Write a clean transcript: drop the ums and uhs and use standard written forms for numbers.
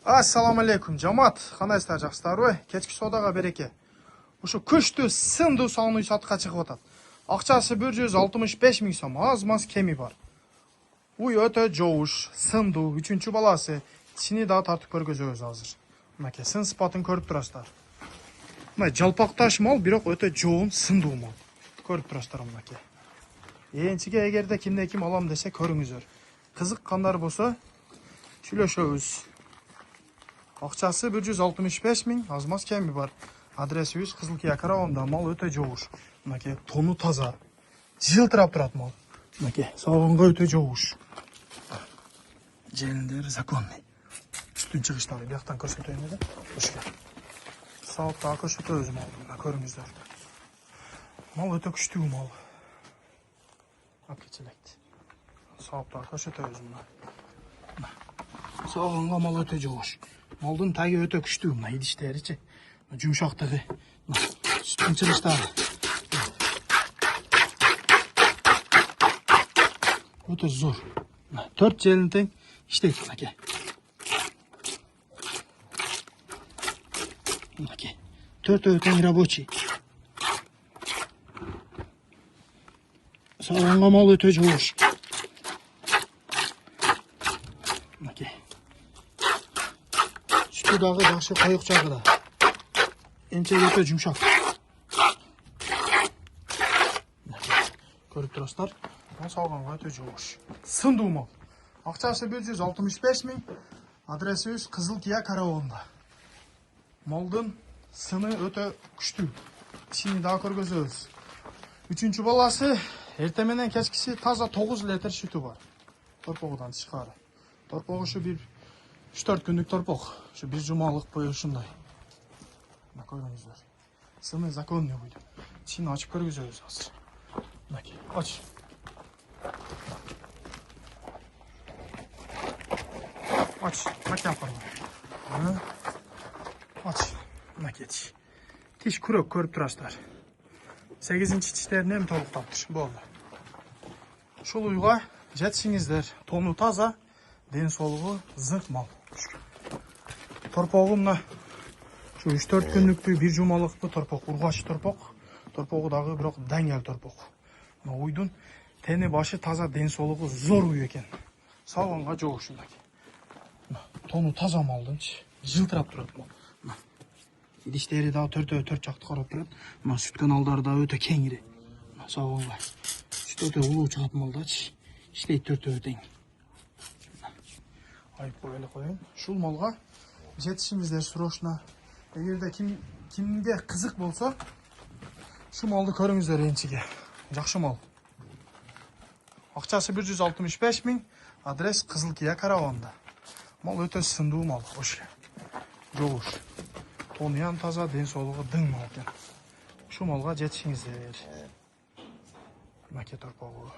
Assalamu alaikum жамаат. Кандайсыздар, жакшысыздарбы? Кечки содага береке. Ушу күчтүү сындуу салон үй сатка чыгып атат. Акчасы 165 миң сом, аз-маз кеми бар. Уй өтө жооуш, сындуу, 3-чү баласы. Ичини да тартып көргөзөбүз азыр. Мынакей сын сыпатын көрүп турасыздар. Мына жалпакташ мал, бирок өтө жоон, сындуу мал. Көрүп турасыздар мынакей. Энчиге эгерде кимде ким алам десе көрүңүздөр. Кызыккандар болсо сүйлөшөбүз. Акчасы 165 миң, аз-маз кеми бар. Адресибиз Кызылкия караванда, мал өтө жооуш. Мынакей тону таза. Жылтырап турат мал. Мынакей сагынга өтө жооуш. Желиндери законный. Үстүн чыгыштары бияктан көрсөтөйүн эле. Ушка. Саатта көрсөтөбүз малды, мына көрүңүздөр. Мал өтө күчтүү мал. Акчелект. Саатта көрсөтөбүз мына. Сагынга мал өтө жооуш. Малдын таги өтө күчтүү, мына идиштеричи. Жумшактыгы. Үстүн чыгыштары. Өтө зор. 4 желин тең иштейт мынакей. Мынакей. 4 тең рабочий. Сагынга мал өтө жооуш. Мынакей. Сүтү дагы жакшы, коюк жагы да. Энче өтө жумшак. Көрүп турасыздар. Сагынга өтө жооуш. Сындуу мал. Акчасы 165 миң. Адресибиз Кызылкия караванда. Малдын сыны өтө күчтүү. Ичини да көргөзөбүз. 3-чү баласы эрте менен кечкиси таза 9 литр сүтү бар. Торпогудан тышкары. Торпогу ушу 3-4 күндүк торпок. Ушу 1 жумалык бою ушундай. Мына көрүңүздөр. Сыны законный буйду. Ичини ачып көргөзөбүз азыр. Мынакей, ач. Aç, makine yapalım. Aç, maket. Tiş kuruk körüp turaslar. 8. tişlerini hem toluktaptır. Bu oldu. Şul uyga jetişinizler. Tonu taza, den soluğu zınk mal. Torpoğumla şu 3-4 günlüktü, 1 cumalıktı torpok, urgaç torpok. Torpoğu dağı birok dengel torpok. Uydun teni başı taza, den soluğu zor uyu eken. Sağonga жооушundaki. Тону таза малдын, жылтырап турат мал. Идиштери да 4 жакты карап турат. Мына сүт каналдары да өтө кеңири. Сагынга. Сүт өтө улуу чыгат малдачы. Иштейт 4 тең. Айып эле коеюн. Шул малга жетишиңиздер срочно. Эгерде кимге кызык болсо, шу малды көрүңүздөр энчиге. Жакшы мал. Акчасы 165 миң. Адрес Кызылкия караванда. Мал өтө сындуу мал, ош. Жооуш. Тонуян таза, ден соолугу дың мал экен. Ушу малга жетишиңиздер. Макет торпогу.